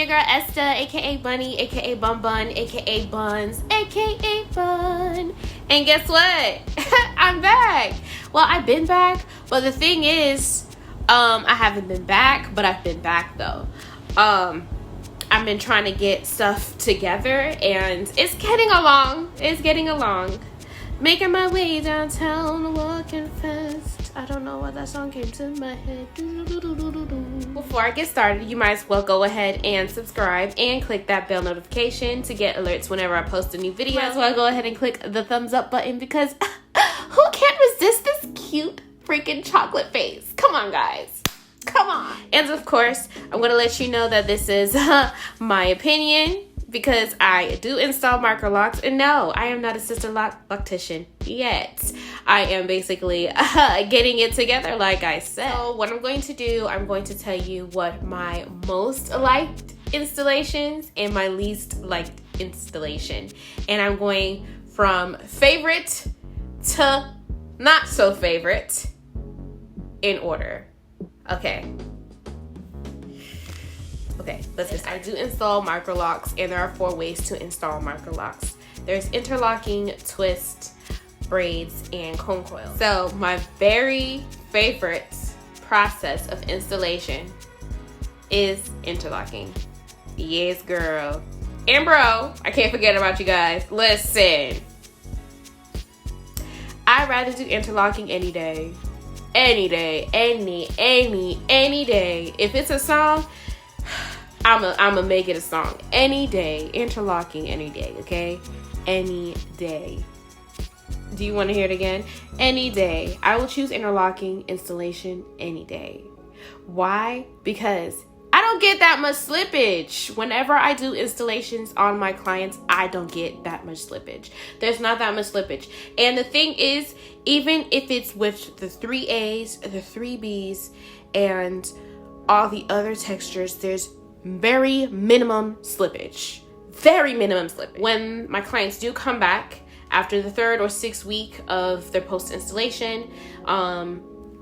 girl Esther, aka Bunny, aka Bun Bun, aka Buns, aka Bun. And guess what? I'm back. Well, I've been back, but the thing is, I haven't been back, but I've been back though. I've been trying to get stuff together, and it's getting along. It's getting along. Making my way downtown, walking fast. I don't know why that song came to my head. Before I get started, you might as well go ahead and subscribe and click that bell notification to get alerts whenever I post a new video. You might as well go ahead and click the thumbs up button because who can't resist this cute freaking chocolate face? Come on, guys. Come on. And of course, I'm going to let you know that this is my opinion, because I do install Microlocs, and no, I am not a sister Loctician yet. I am basically getting it together, like I said. So what I'm going to do, I'm going to tell you what my most liked installations and my least liked installation. And I'm going from favorite to not so favorite in order. Okay, let's just start. I do install Microlocs, and there are 4 ways to install Microlocs. There's interlocking, twist, braids, and cone coil. So my very favorite process of installation is interlocking. Yes, girl. And bro, I can't forget about you guys. Listen, I'd rather do interlocking any day. Any day, any day. If it's a song, I'ma make it a song. Any day. Interlocking any day, okay? Any day. Do you want to hear it again? Any day. I will choose interlocking installation any day. Why? Because I don't get that much slippage. Whenever I do installations on my clients, I don't get that much slippage. There's not that much slippage. And the thing is, even if it's with the 3As, the 3Bs, and all the other textures, there's very minimum slippage. Very minimum slippage. When my clients do come back after the 3rd or 6th week of their post-installation,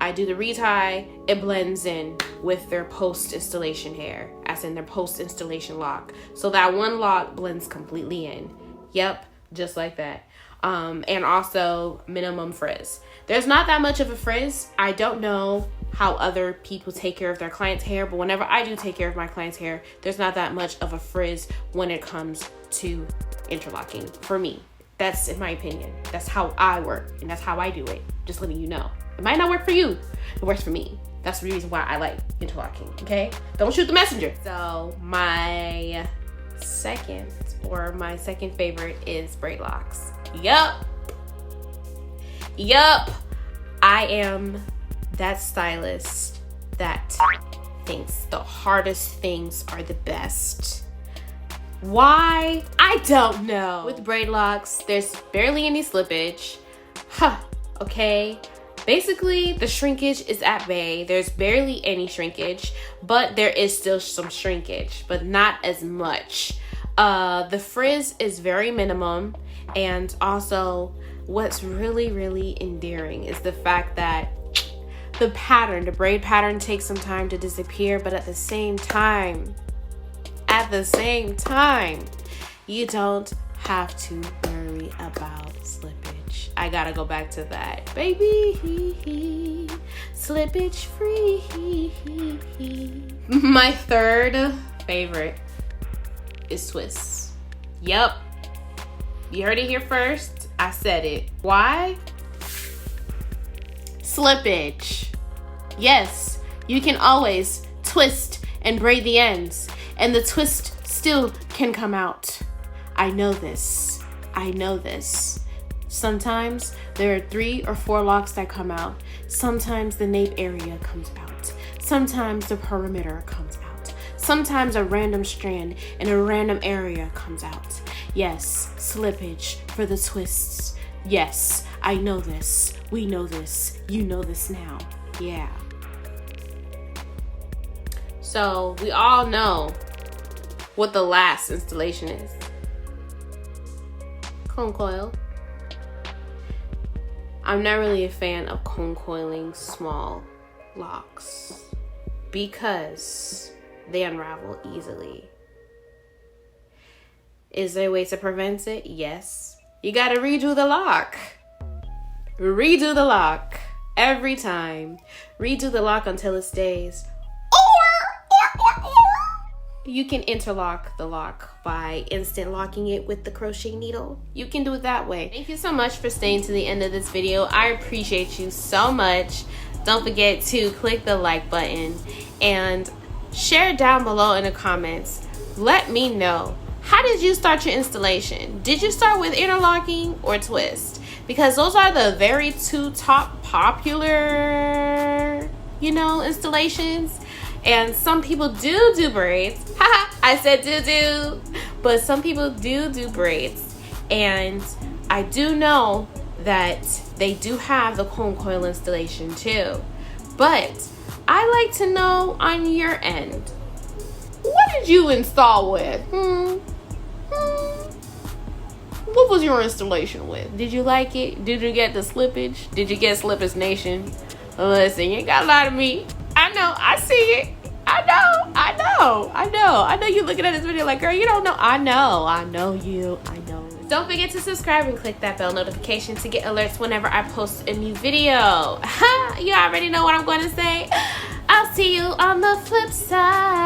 I do the retie. It blends in with their post-installation hair, as in their post-installation lock. So that one lock blends completely in. Yep, just like that. And also minimum frizz. There's not that much of a frizz. I don't know how other people take care of their clients' hair, but whenever I do take care of my clients' hair, there's not that much of a frizz when it comes to interlocking for me. That's in my opinion. That's how I work, and that's how I do it. Just letting you know. It might not work for you. It works for me. That's the reason why I like interlocking, okay? Don't shoot the messenger. So my second favorite is braid locks. Yup. I am that stylist that thinks the hardest things are the best. Why? I don't know. With braid locks, there's barely any slippage. Okay. Basically, the shrinkage is at bay. There's barely any shrinkage, but there is still some shrinkage, but not as much. The frizz is very minimum, and also what's really, really endearing is the fact that the braid pattern takes some time to disappear, but at the same time, you don't have to worry about slippage. I gotta go back to that, baby. Slippage free. My third favorite is twists. Yep, you heard it here first. I said it. Why? Slippage. Yes, you can always twist and braid the ends, and the twist still can come out. I know this. Sometimes there are 3 or 4 locks that come out. Sometimes the nape area comes out. Sometimes the perimeter comes out. Sometimes a random strand in a random area comes out. Yes, slippage for the twists. Yes, I know this. We know this. You know this now. Yeah. So we all know what the last installation is. Cone coil. I'm not really a fan of cone coiling small locks because they unravel easily. Is there a way to prevent it? Yes. You gotta redo the lock. Redo the lock every time. Redo the lock until it stays. Or you can interlock the lock by instant locking it with the crochet needle. You can do it that way. Thank you so much for staying to the end of this video. I appreciate you so much. Don't forget to click the like button and share down below in the comments. Let me know, how did you start your installation? Did you start with interlocking or twist? Because those are the very two top popular, installations. And some people do braids. Haha, I said do. But some people do braids. And I do know that they do have the comb coil installation too. But I like to know on your end, what did you install with? What was your installation with? Did you like it? Did you get the slippage? Did you get Slippers Nation? Listen, you ain't got a lot of me. I know, I see it. I know you looking at this video like, girl, you don't know. I know you. Don't forget to subscribe and click that bell notification to get alerts whenever I post a new video. You already know what I'm going to say. I'll see you on the flip side.